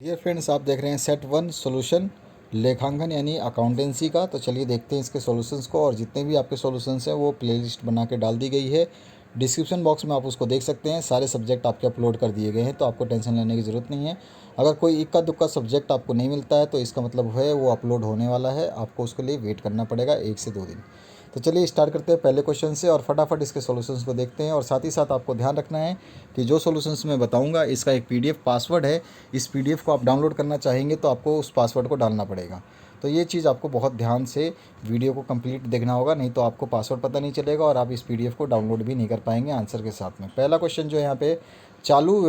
Dear friends, आप देख रहे हैं सेट वन सॉल्यूशन लेखांकन यानी अकाउंटेंसी का। तो चलिए देखते हैं इसके सॉल्यूशंस को, और जितने भी आपके सॉल्यूशंस हैं वो प्लेलिस्ट बना के डाल दी गई है। डिस्क्रिप्शन बॉक्स में आप उसको देख सकते हैं। सारे सब्जेक्ट आपके अपलोड कर दिए गए हैं, तो आपको टेंशन लेने की ज़रूरत नहीं है। अगर कोई इक्का दुक्का सब्जेक्ट आपको नहीं मिलता है तो इसका मतलब है वो अपलोड होने वाला है, आपको उसके लिए वेट करना पड़ेगा 1 से 2 दिन। तो चलिए स्टार्ट करते हैं पहले क्वेश्चन से और फटाफट इसके सॉल्यूशंस को देखते हैं। और साथ ही साथ आपको ध्यान रखना है कि जो सॉल्यूशंस मैं बताऊंगा इसका एक पीडीएफ पासवर्ड है। इस पीडीएफ को आप डाउनलोड करना चाहेंगे तो आपको उस पासवर्ड को डालना पड़ेगा। तो ये चीज़ आपको बहुत ध्यान से वीडियो को कंप्लीट देखना होगा, नहीं तो आपको पासवर्ड पता नहीं चलेगा और आप इस पीडीएफ को डाउनलोड भी नहीं कर पाएंगे आंसर के साथ में। पहला क्वेश्चन जो है यहाँ पे, चालू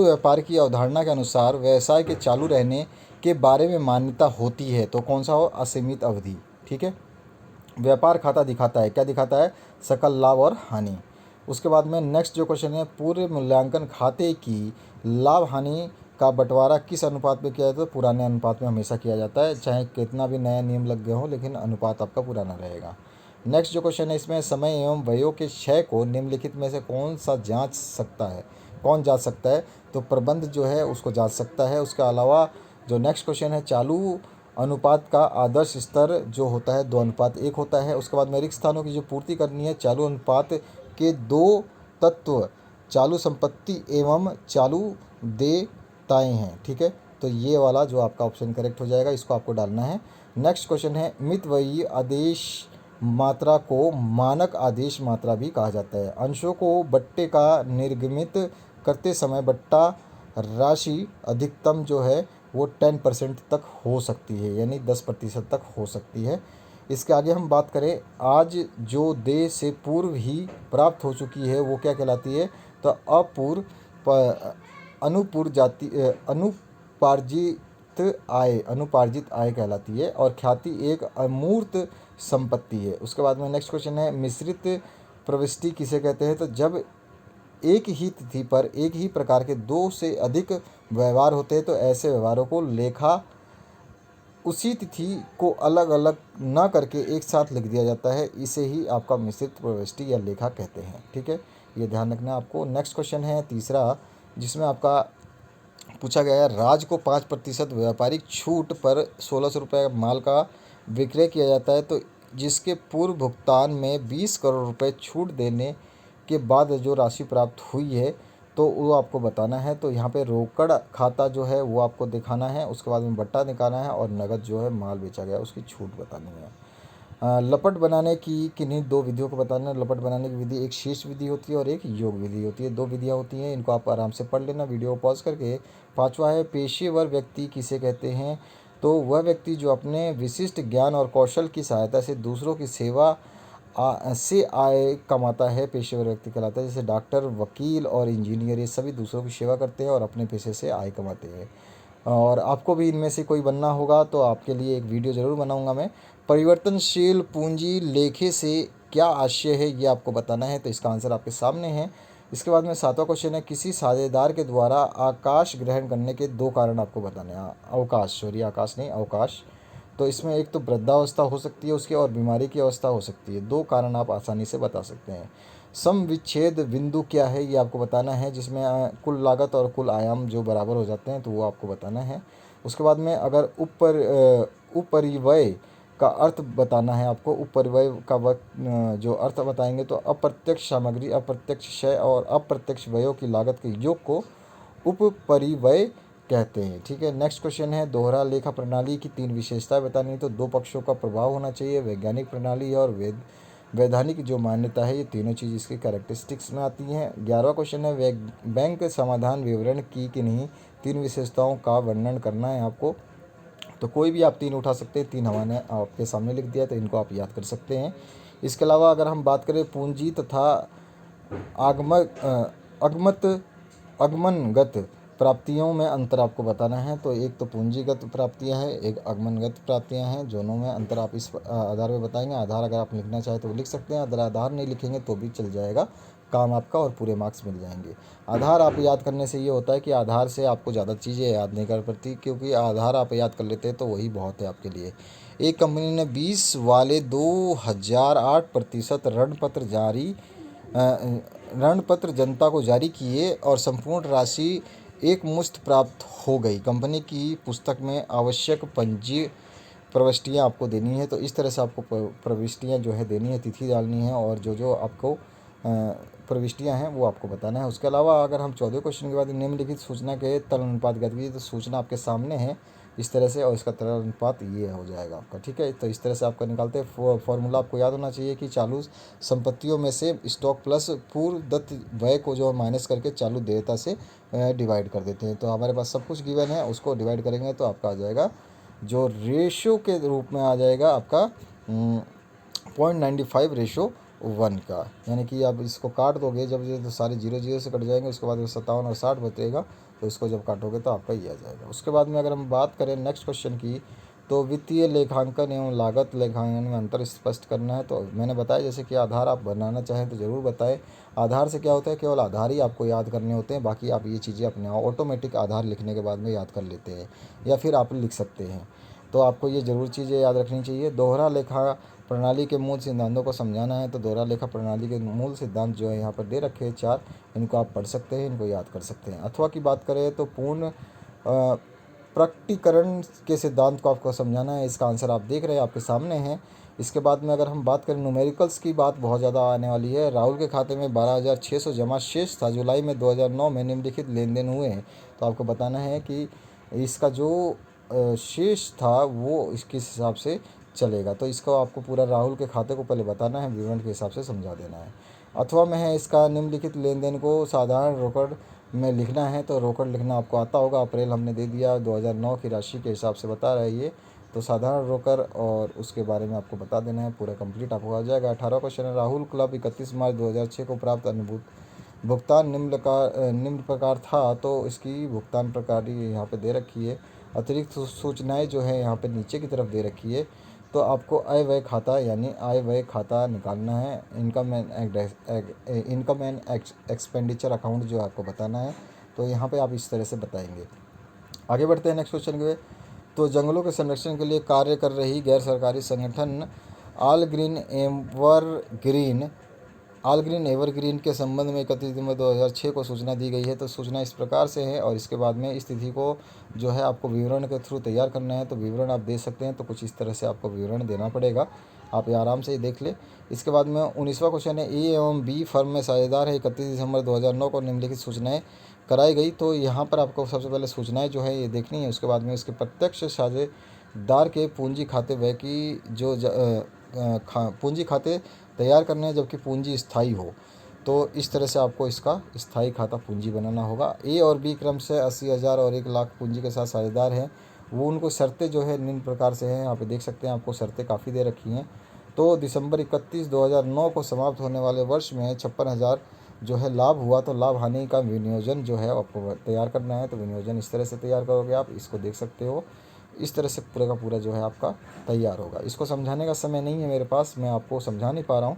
व्यापार की अवधारणा के अनुसार व्यवसाय के चालू रहने के बारे में मान्यता होती है तो कौन सा हो? असीमित अवधि। ठीक है। व्यापार खाता दिखाता है, क्या दिखाता है? सकल लाभ और हानि। उसके बाद में नेक्स्ट जो क्वेश्चन है, पूर्व मूल्यांकन खाते की लाभ हानि का बंटवारा किस अनुपात में किया जाता है? तो पुराने अनुपात में हमेशा किया जाता है, चाहे कितना भी नया नियम लग गया हो, लेकिन अनुपात आपका पुराना रहेगा। नेक्स्ट जो क्वेश्चन है इसमें, समय एवं व्ययों के क्षय को निम्नलिखित में से कौन जांच सकता है? तो प्रबंध जो है उसको जांच सकता है। उसके अलावा जो नेक्स्ट क्वेश्चन है, चालू अनुपात का आदर्श स्तर जो होता है 2:1 होता है। उसके बाद में रिक्त स्थानों की जो पूर्ति करनी है, चालू अनुपात के 2 तत्व चालू संपत्ति एवं चालू देयताएं हैं। ठीक है। तो ये वाला जो आपका ऑप्शन करेक्ट हो जाएगा, इसको आपको डालना है। नेक्स्ट क्वेश्चन है, मितव्ययी आदेश मात्रा को मानक आदेश मात्रा भी कहा जाता है। अंशों को बट्टे का निर्गमित करते समय बट्टा राशि अधिकतम जो है वो 10% तक हो सकती है, यानी 10% तक हो सकती है। इसके आगे हम बात करें, आज जो देय से पूर्व ही प्राप्त हो चुकी है वो क्या कहलाती है? तो अनुपार्जित आय कहलाती है। और ख्याति एक अमूर्त संपत्ति है। उसके बाद में नेक्स्ट क्वेश्चन है, मिश्रित प्रविष्टि किसे कहते हैं? तो जब एक ही तिथि पर एक ही प्रकार के 2 से अधिक व्यवहार होते हैं तो ऐसे व्यवहारों को लेखा उसी तिथि को अलग अलग ना करके एक साथ लिख दिया जाता है, इसे ही आपका मिश्रित प्रविष्टि या लेखा कहते हैं। ठीक है, ये ध्यान रखना है आपको। नेक्स्ट क्वेश्चन है तीसरा, जिसमें आपका पूछा गया है, राज्य को 5% व्यापारिक छूट पर 1600 रुपये माल का विक्रय किया जाता है, तो जिसके पूर्व भुगतान में 20 करोड़ रुपए छूट देने के बाद जो राशि प्राप्त हुई है तो वो आपको बताना है। तो यहाँ पे रोकड़ खाता जो है वो आपको दिखाना है। उसके बाद में बट्टा निकालना है और नगद जो है माल बेचा गया उसकी छूट बतानी है। लपट बनाने की किन्हीं 2 विधियों को बताना है। लपट बनाने की विधि एक शीर्ष विधि होती है और एक योग विधि होती है। 2 विधियाँ होती हैं, इनको आप आराम से पढ़ लेना वीडियो को पॉज करके। पांचवा है, पेशेवर व्यक्ति किसे कहते हैं? तो वह व्यक्ति जो अपने विशिष्ट ज्ञान और कौशल की सहायता से दूसरों की सेवा से आय कमाता है, पेशेवर व्यक्ति कहलाता है। जैसे डॉक्टर, वकील और इंजीनियर, ये सभी दूसरों की सेवा करते हैं और अपने पैसे से आय कमाते हैं। और आपको भी इनमें से कोई बनना होगा तो आपके लिए एक वीडियो ज़रूर बनाऊंगा मैं। परिवर्तनशील पूंजी लेखे से क्या आशय है, ये आपको बताना है। तो इसका आंसर आपके सामने है। इसके बाद में 7वां क्वेश्चन है, किसी साझेदार के द्वारा आकाश ग्रहण करने के 2 कारण आपको बताने हैं। आकाश नहीं, अवकाश। तो इसमें एक तो वृद्धावस्था हो सकती है उसकी, और बीमारी की अवस्था हो सकती है। 2 कारण आप आसानी से बता सकते हैं। सम विच्छेद बिंदु क्या है, ये आपको बताना है, जिसमें कुल लागत और कुल आयाम जो बराबर हो जाते हैं तो वो आपको बताना है। उसके बाद में अगर उपरिव्यय का अर्थ बताना है आपको। उपरिव्यय का जो अर्थ बताएंगे तो अप्रत्यक्ष सामग्री, अप्रत्यक्ष क्षय और अप्रत्यक्ष व्ययों की लागत के योग को उपपरिव्यय कहते हैं। ठीक है। नेक्स्ट क्वेश्चन है, दोहरा लेखा प्रणाली की 3 विशेषताएं बतानी है। तो 2 पक्षों का प्रभाव होना चाहिए, वैज्ञानिक प्रणाली और वैधानिक जो मान्यता है, ये तीनों चीज़ इसकी कैरेक्टरिस्टिक्स में आती हैं। 11वां क्वेश्चन है, बैंक समाधान विवरण की किन्हीं 3 विशेषताओं का वर्णन करना है आपको। तो कोई भी आप 3 उठा सकते हैं, 3 हमारे आपके सामने लिख दिया तो इनको आप याद कर सकते हैं। इसके अलावा अगर हम बात करें पूंजी तथा आगमक अगमत आगमनगत प्राप्तियों में अंतर आपको बताना है। तो एक तो पूंजीगत प्राप्तियां हैं, एक आगमनगत प्राप्तियां हैं, दोनों में अंतर आप इस आधार पे बताएंगे। आधार अगर आप लिखना चाहें तो लिख सकते हैं, अगर आधार नहीं लिखेंगे तो भी चल जाएगा काम आपका और पूरे मार्क्स मिल जाएंगे। आधार आप याद करने से ये होता है कि आधार से आपको ज़्यादा चीज़ें याद नहीं कर पड़ती, क्योंकि आधार आप याद कर लेते हैं तो वही बहुत है आपके लिए। एक कंपनी ने 20 वाले 2008% ऋण पत्र जनता को जारी किए और संपूर्ण राशि एक मुश्त प्राप्त हो गई। कंपनी की पुस्तक में आवश्यक पंजी प्रविष्टियाँ आपको देनी है। तो इस तरह से आपको प्रविष्टियाँ जो है देनी है, तिथि डालनी है और जो जो आपको प्रविष्टियाँ हैं वो आपको बताना है। उसके अलावा अगर हम 14 क्वेश्चन के बाद निम्नलिखित सूचना के तरल अनुपात ज्ञात कीजिए, तो सूचना आपके सामने है इस तरह से, और इसका तरल अनुपात ये हो जाएगा आपका। ठीक है, तो इस तरह से आपका निकालते हैं। फॉर्मूला आपको याद होना चाहिए कि चालू संपत्तियों में से स्टॉक प्लस पूर्व दत्त व्यय को जो माइनस करके चालू देयता से डिवाइड कर देते हैं। तो हमारे पास सब कुछ गिवन है, उसको डिवाइड करेंगे तो आपका आ जाएगा जो रेशो के रूप में आ जाएगा आपका 0.95:1 का। यानी कि आप इसको काट दोगे जब ये तो सारे जीरो जीरो से कट जाएंगे, उसके बाद 57 और 60 बचेगा, तो इसको जब काटोगे तो आपका ये आ जाएगा। उसके बाद में अगर हम बात करें नेक्स्ट क्वेश्चन की, तो वित्तीय लेखांकन एवं लागत लेखांकन में अंतर स्पष्ट करना है। तो मैंने बताया जैसे कि आधार आप बनाना चाहें तो ज़रूर बताएं। आधार से क्या होता है, केवल आधार ही आपको याद करने होते हैं, बाकी आप ये चीज़ें अपने ऑटोमेटिक आधार लिखने के बाद में याद कर लेते हैं, या फिर आप लिख सकते हैं। तो आपको ये ज़रूर चीज़ें याद रखनी चाहिए। दोहरा लेखा प्रणाली के मूल सिद्धांतों को समझाना है। तो दोहरा लेखा प्रणाली के मूल सिद्धांत जो है यहाँ पर दे रखे हैं 4, इनको आप पढ़ सकते हैं, इनको याद कर सकते हैं। अथवा की बात करें तो पूर्ण प्रकटीकरण के सिद्धांत को आपको समझाना है। इसका आंसर आप देख रहे हैं, आपके सामने है। इसके बाद में अगर हम बात करें न्यूमेरिकल्स की, बात बहुत ज़्यादा आने वाली है। राहुल के खाते में 12,600 जमा शेष था। जुलाई में 2009 में निम्नलिखित लेन देन हुए हैं। तो आपको बताना है कि इसका जो शेष था वो किस हिसाब से चलेगा। तो इसको आपको पूरा राहुल के खाते को पहले बताना है, विवरण के हिसाब से समझा देना है। अथवा में है इसका निम्नलिखित लेन देन को साधारण रोकड़ में लिखना है। तो रोकड़ लिखना आपको आता होगा, अप्रैल हमने दे दिया, 2009 की राशि के हिसाब से बता रहा है ये। तो साधारण रोकड़ और उसके बारे में आपको बता देना है, पूरा कंप्लीट आपको आ जाएगा। 18 क्वेश्चन है, राहुल क्लब 31 मार्च 2006 को प्राप्त अनुभूत भुगतान निम्न प्रकार था। तो इसकी भुगतान प्रकार यहाँ पे दे रखी है। अतिरिक्त सूचनाएं जो है यहाँ पे नीचे की तरफ दे रखी है। तो आपको आय व्यय खाता यानी आय व्यय खाता निकालना है। इनकम एंड एक्सपेंडिचर अकाउंट जो आपको बताना है। तो यहाँ पे आप इस तरह से बताएंगे। आगे बढ़ते हैं नेक्स्ट क्वेश्चन के। तो जंगलों के संरक्षण के लिए कार्य कर रही गैर सरकारी संगठन ऑल ग्रीन एवरग्रीन के संबंध में 31 दिसंबर 2006 को सूचना दी गई है। तो सूचना इस प्रकार से है, और इसके बाद में इस तिथि को जो है आपको विवरण के थ्रू तैयार करना है। तो विवरण आप दे सकते हैं, तो कुछ इस तरह से आपको विवरण देना पड़ेगा, आप ये आराम से ही देख ले। इसके बाद में 19वां क्वेश्चन है, ए एवं बी फर्म में साझेदार है। 31 दिसंबर 2009 को निम्नलिखित सूचनाएँ कराई गई। तो यहाँ पर आपको सबसे पहले सूचनाएँ जो है ये देखनी है। उसके बाद में इसके प्रत्यक्ष साझेदार के पूंजी खाते व्यय की जो पूंजी खाते तैयार करने हैं, जबकि पूंजी स्थायी हो। तो इस तरह से आपको इसका स्थायी खाता पूंजी बनाना होगा। ए और बी क्रम से 80,000 और 1,00,000 पूंजी के साथ साझेदार हैं। वो उनको शर्तें जो है निम्न प्रकार से हैं, यहाँ पे देख सकते हैं, आपको शर्तें काफ़ी दे रखी हैं। तो दिसंबर 31, 2009 को समाप्त होने वाले वर्ष में 56,000 जो है लाभ हुआ। तो लाभ हानि का विनियोजन जो है आपको तैयार करना है। तो विनियोजन इस तरह से तैयार करोगे, आप इसको देख सकते हो। इस तरह से पूरा का पूरा जो है आपका तैयार होगा। इसको समझाने का समय नहीं है मेरे पास, मैं आपको समझा नहीं पा रहा हूँ।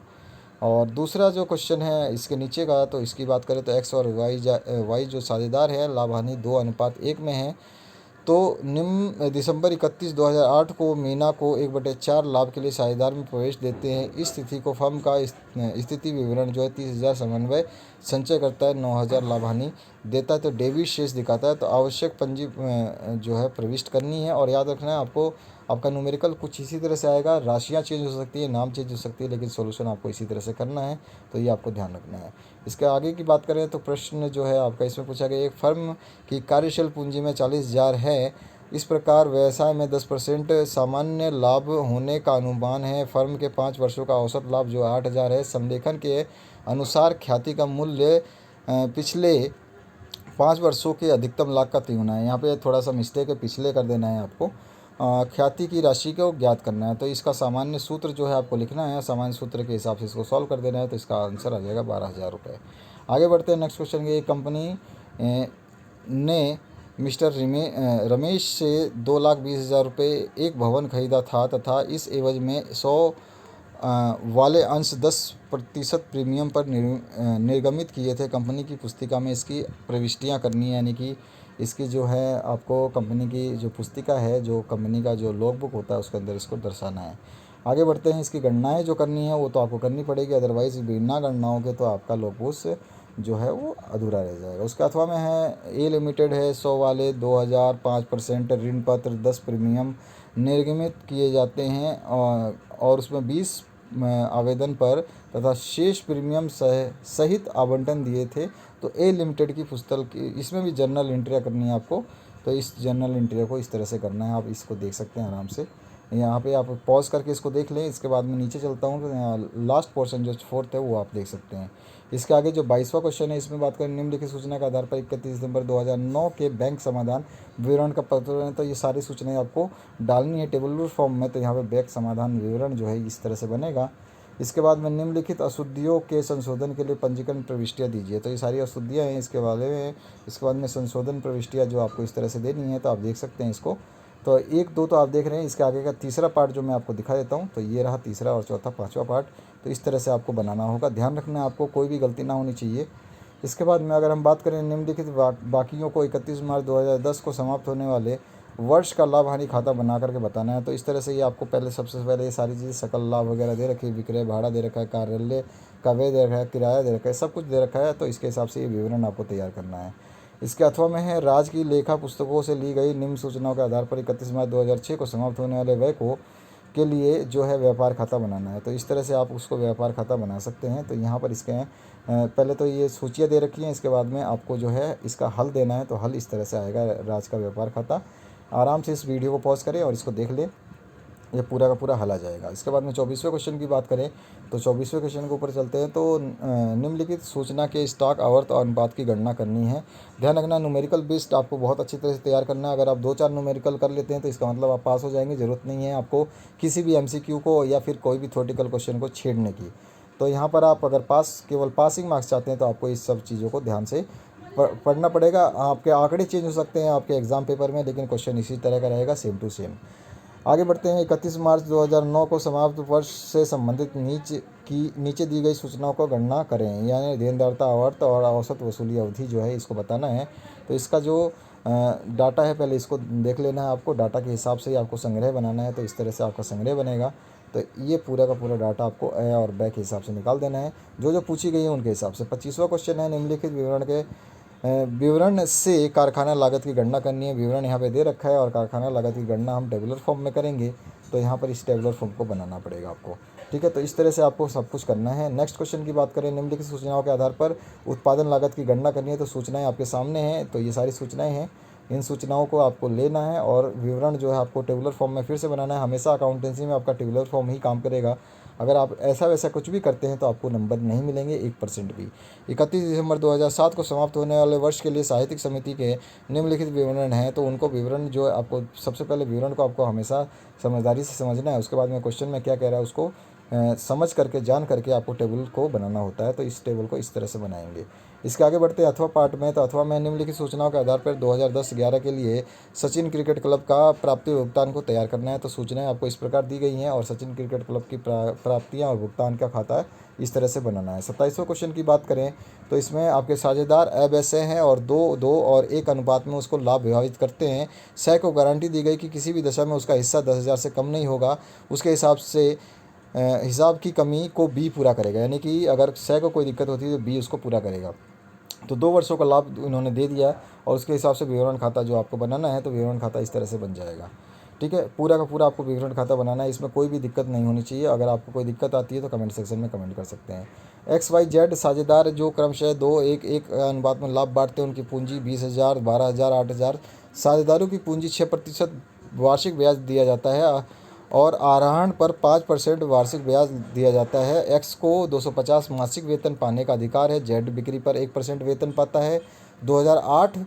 और दूसरा जो क्वेश्चन है इसके नीचे का, तो इसकी बात करें तो एक्स और वाई जो साझेदार है लाभ हानि 2:1 में है। तो निम्न दिसंबर 31, 2008 को मीना को 1/4 लाभ के लिए साझेदार में प्रवेश देते हैं। इस तिथि को फर्म का स्थिति विवरण जो है 30,000 समन्वय संचय करता है, 9,000 लाभ हानि देता है, तो डेबिट शेष दिखाता है। तो आवश्यक पंजी जो है प्रविष्ट करनी है, और याद रखना है आपको, आपका न्यूमेरिकल कुछ इसी तरह से आएगा। राशियाँ चेंज हो सकती है, नाम चेंज हो सकती है, लेकिन सोल्यूशन आपको इसी तरह से करना है। तो ये आपको ध्यान रखना है। इसके आगे की बात करें तो प्रश्न जो है आपका इसमें पूछा गया, एक फर्म की कार्यशील पूंजी में 40,000 है। इस प्रकार व्यवसाय में 10% सामान्य लाभ होने का अनुमान है। फर्म के 5 वर्षों का औसत लाभ जो 8,000 है। संलेखन के अनुसार ख्याति का मूल्य पिछले 5 वर्षों के अधिकतम लाभ का तिगुना है। यहाँ पे थोड़ा सा मिस्टेक है, पिछले कर देना है आपको। ख्याति की राशि को ज्ञात करना है। तो इसका सामान्य सूत्र जो है आपको लिखना है, सामान्य सूत्र के हिसाब से इसको सॉल्व कर देना है। तो इसका आंसर आ जाएगा 12,000 रुपये। आगे बढ़ते हैं नेक्स्ट क्वेश्चन के। एक कंपनी ने मिस्टर रमेश से 2,20,000 रुपये एक भवन खरीदा था, तथा इस एवज में 100 वाले अंश 10% प्रीमियम पर निर्गमित किए थे। कंपनी की पुस्तिका में इसकी प्रविष्टियां करनी है, यानी कि इसकी जो है आपको कंपनी की जो पुस्तिका है, जो कंपनी का जो लॉग बुक होता है उसके अंदर इसको दर्शाना है। आगे बढ़ते हैं। इसकी गणनाएं जो करनी है वो तो आपको करनी पड़ेगी, अदरवाइज़ बिना गणनाओं के तो आपका लॉग बुक जो है वो अधूरा रह जाएगा। उसके अथवा में है ए लिमिटेड है 100 वाले 2005% ऋण पत्र 10 प्रीमियम निर्गमित किए जाते हैं और उसमें 20 आवेदन पर तथा शेष प्रीमियम सहित आवंटन दिए थे। तो ए लिमिटेड की पुस्तक की इसमें भी जर्नल एंट्रियाँ करनी है आपको। तो इस जर्नल एंट्री को इस तरह से करना है, आप इसको देख सकते हैं आराम से। यहाँ पे आप पॉज करके इसको देख लें। इसके बाद मैं नीचे चलता हूँ तो यहाँ लास्ट पोर्शन जो 4th है वो आप देख सकते हैं। इसके आगे जो 22वां क्वेश्चन है इसमें बात करें निम्नलिखित सूचना के आधार पर 31 दिसंबर 2009 के बैंक समाधान विवरण का पत्र है। तो ये सारी सूचनाएं आपको डालनी है टेबुलर फॉर्म में। तो यहाँ पे बैंक समाधान विवरण जो है इस तरह से बनेगा। इसके बाद में निम्नलिखित अशुद्धियों के संशोधन के लिए पंजीकरण प्रविष्टियाँ दीजिए। तो ये सारी अशुद्धियाँ हैं इसके बारे में। इसके बाद में संशोधन प्रविष्टियाँ जो आपको इस तरह से देनी है, तो आप देख सकते हैं इसको। तो 1, 2 तो आप देख रहे हैं। इसके आगे का तीसरा पार्ट जो मैं आपको दिखा देता हूँ। तो ये रहा तीसरा और चौथा 5वां पार्ट। तो इस तरह से आपको बनाना होगा। ध्यान रखना है आपको, कोई भी गलती ना होनी चाहिए। इसके बाद में अगर हम बात करें निम्नलिखित बाकियों को 31 मार्च 2010 को समाप्त होने वाले वर्ष का लाभ हानि खाता बना करके बताना है। तो इस तरह से ये आपको पहले सबसे पहले ये सारी चीज़ें सकल लाभ वगैरह दे रखी है, विक्रय भाड़ा दे रखा है, कार्यालय का व्यय दे रखा है, किराया दे रखा है, सब कुछ दे रखा है। तो इसके हिसाब से ये विवरण आपको तैयार करना है। इसके अथवा में है राज्य की लेखा पुस्तकों से ली गई निम्न सूचनाओं के आधार पर 31 मार्च 2006 को समाप्त होने वाले व्यय को के लिए जो है व्यापार खाता बनाना है। तो इस तरह से आप उसको व्यापार खाता बना सकते हैं। तो यहाँ पर इसके पहले तो ये सूचियाँ दे रखी हैं, इसके बाद में आपको जो है इसका हल देना है। तो हल इस तरह से आएगा राज्य का व्यापार खाता। आराम से इस वीडियो को पॉज करें और इसको देख लें, ये पूरा का पूरा हल आ जाएगा। इसके बाद में 24वें क्वेश्चन की बात करें तो 24वें क्वेश्चन के ऊपर चलते हैं। तो निम्नलिखित सूचना के स्टॉक आवर्त और अनुपात की गणना करनी है। ध्यान रखना न्यूमेरिकल बेस्ड आपको बहुत अच्छी तरह से तैयार करना है। अगर आप 2-4 न्यूमेरिकल कर लेते हैं तो इसका मतलब आप पास हो जाएंगे। ज़रूरत नहीं है आपको किसी भी MCQ को या फिर कोई भी थ्योरेटिकल क्वेश्चन को छेड़ने की। तो यहाँ पर आप अगर केवल पासिंग मार्क्स चाहते हैं तो आपको इस सब चीज़ों को ध्यान से पढ़ना पड़ेगा। आपके आंकड़े चेंज हो सकते हैं आपके एग्ज़ाम पेपर में, लेकिन क्वेश्चन इसी तरह का रहेगा, सेम टू सेम। आगे बढ़ते हैं। 31 मार्च 2009 को समाप्त वर्ष से संबंधित नीचे दी गई सूचनाओं को गणना करें। यानी देनदारता आवर्त और औसत वसूली अवधि जो है इसको बताना है। तो इसका जो डाटा है पहले इसको देख लेना है आपको। डाटा के हिसाब से ही आपको संग्रह बनाना है। तो इस तरह से आपका संग्रह बनेगा। तो ये पूरा का पूरा डाटा आपको ए और बै के हिसाब से निकाल देना है, जो जो पूछी गई है उनके हिसाब से। 25वां क्वेश्चन है निम्नलिखित विवरण से कारखाना लागत की गणना करनी है। विवरण यहाँ पे दे रखा है और कारखाना लागत की गणना हम टेबुलर फॉर्म में करेंगे। तो यहाँ पर इस टेबुलर फॉर्म को बनाना पड़ेगा आपको, ठीक है। तो इस तरह से आपको सब कुछ करना है। नेक्स्ट क्वेश्चन की बात करें निम्नलिखित सूचनाओं के आधार पर उत्पादन लागत की गणना करनी है। तो सूचनाएं आपके सामने हैं। तो ये सारी सूचनाएं हैं, इन सूचनाओं को आपको लेना है और विवरण जो है आपको टेबुलर फॉर्म में फिर से बनाना है। हमेशा अकाउंटेंसी में आपका टेबुलर फॉर्म ही काम करेगा। अगर आप ऐसा वैसा कुछ भी करते हैं तो आपको नंबर नहीं मिलेंगे 1% भी। 31 दिसंबर 2007 को समाप्त होने वाले वर्ष के लिए साहित्यिक समिति के निम्नलिखित विवरण हैं। तो उनको विवरण जो है आपको सबसे पहले विवरण को आपको हमेशा समझदारी से समझना है। उसके बाद में क्वेश्चन में क्या कह रहा है उसको समझ करके जान करके आपको टेबल को बनाना होता है। तो इस टेबल को इस तरह से बनाएंगे। इसके आगे बढ़ते हैं अथवा पार्ट में। तो अथवा में निम्नलिखित सूचनाओं के आधार पर 2010-11 के लिए सचिन क्रिकेट क्लब का प्राप्ति भुगतान को तैयार करना है। तो सूचनाएं आपको इस प्रकार दी गई हैं और सचिन क्रिकेट क्लब की प्राप्तियां और भुगतान का खाता है इस तरह से बनाना है। 27वें क्वेश्चन की बात करें तो इसमें आपके साझेदार अवैसे हैं और 2 और 1 अनुपात में उसको लाभ विभाजित करते हैं। सह को गारंटी दी गई कि किसी भी दशा में उसका हिस्सा 10,000 से कम नहीं होगा। उसके हिसाब की कमी को बी पूरा करेगा। यानी कि अगर सह को कोई दिक्कत होती है तो बी उसको पूरा करेगा। तो 2 वर्षों का लाभ इन्होंने दे दिया और उसके हिसाब से विवरण खाता जो आपको बनाना है। तो विवरण खाता इस तरह से बन जाएगा, ठीक है। पूरा का पूरा आपको विवरण खाता बनाना है। इसमें कोई भी दिक्कत नहीं होनी चाहिए। अगर आपको कोई दिक्कत आती है तो कमेंट सेक्शन में कमेंट कर सकते हैं। XYZ साझेदार जो क्रमशः 2-1-1 अनुपात में लाभ बांटते हैं, उनकी पूंजी 20,000, 12,000, 8,000। साझेदारों की पूंजी 6% वार्षिक ब्याज दिया जाता है और आरोहण पर 5% वार्षिक ब्याज दिया जाता है। एक्स को 250 मासिक वेतन पाने का अधिकार है। जेड बिक्री पर 1% वेतन पाता है। 2008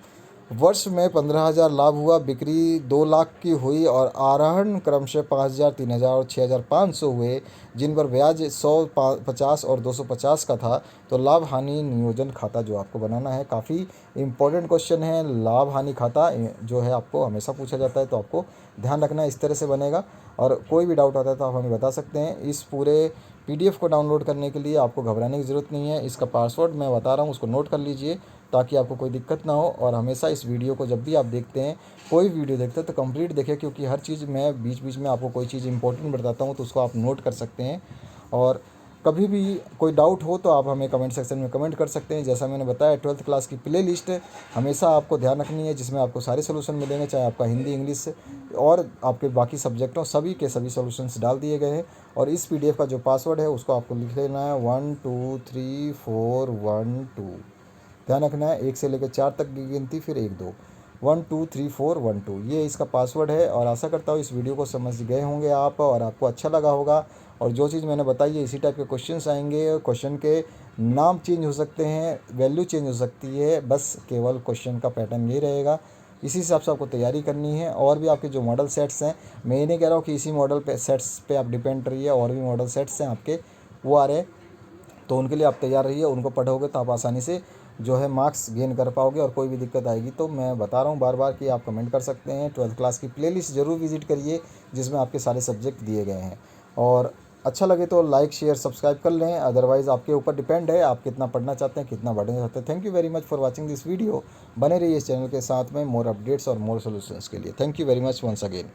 वर्ष में 15,000 लाभ हुआ, बिक्री 2 लाख की हुई और आरोहण क्रमशः 5,000, 3,000 और 6,500 हुए, जिन पर ब्याज 100, 50 और 250 का था। तो लाभ हानि नियोजन खाता जो आपको बनाना है, काफ़ी इंपॉर्टेंट क्वेश्चन है। लाभ हानि खाता जो है आपको हमेशा पूछा जाता है, तो आपको ध्यान रखना है इस तरह से बनेगा। और कोई भी डाउट आता है तो आप हमें बता सकते हैं। इस पूरे PDF को डाउनलोड करने के लिए आपको घबराने की ज़रूरत नहीं है। इसका पासवर्ड मैं बता रहा हूँ, उसको नोट कर लीजिए ताकि आपको कोई दिक्कत ना हो। और हमेशा इस वीडियो को जब भी आप देखते हैं, कोई वीडियो देखते हैं तो कंप्लीट देखें, क्योंकि हर चीज़ मैं बीच बीच में आपको कोई चीज़ इंपॉर्टेंट बताता हूँ तो उसको आप नोट कर सकते हैं। और कभी भी कोई डाउट हो तो आप हमें कमेंट सेक्शन में कमेंट कर सकते हैं। जैसा मैंने बताया 12th क्लास की प्ले लिस्ट हमेशा आपको ध्यान रखनी है, जिसमें आपको सारे सोल्यूशन मिलेंगे, चाहे आपका हिंदी, इंग्लिश और आपके बाकी सब्जेक्टों सभी के सभी सोल्यूशंस डाल दिए गए हैं। और इस PDF का जो पासवर्ड है उसको आपको लिख लेना है 123412। ध्यान रखना है 1 से लेकर 4 तक की गिनती, फिर 1 2 123412, ये इसका पासवर्ड है। और आशा करता हूँ इस वीडियो को समझ गए होंगे आप और आपको अच्छा लगा होगा। और जो चीज़ मैंने बताई है इसी टाइप के क्वेश्चंस आएंगे। क्वेश्चन के नाम चेंज हो सकते हैं, वैल्यू चेंज हो सकती है, बस केवल क्वेश्चन का पैटर्न यही रहेगा। इसी हिसाब से आपको तैयारी करनी है। और भी आपके जो मॉडल सेट्स हैं, मैं ये नहीं कह रहा हूँ कि इसी मॉडल पे सेट्स पे आप डिपेंड रहिए, और भी मॉडल सेट्स हैं आपके वो आ रहे हैं, तो उनके लिए आप तैयार रहिए। उनको पढ़ोगे तो आप आसानी से जो है मार्क्स गेन कर पाओगे। और कोई भी दिक्कत आएगी तो मैं बता रहा हूँ बार बार कि आप कमेंट कर सकते हैं। 12th क्लास की प्लेलिस्ट ज़रूर विजिट करिए, जिसमें आपके सारे सब्जेक्ट दिए गए हैं। और अच्छा लगे तो लाइक, शेयर, सब्सक्राइब कर लें। अदरवाइज़ आपके ऊपर डिपेंड है, आप कितना पढ़ना चाहते हैं, कितना बढ़ना चाहते हैं। Thank you very much for watching this video. बने रहिए इस चैनल के साथ में मोर अपडेट्स और मोर सोल्यूशंस के लिए। Thank you very much once again.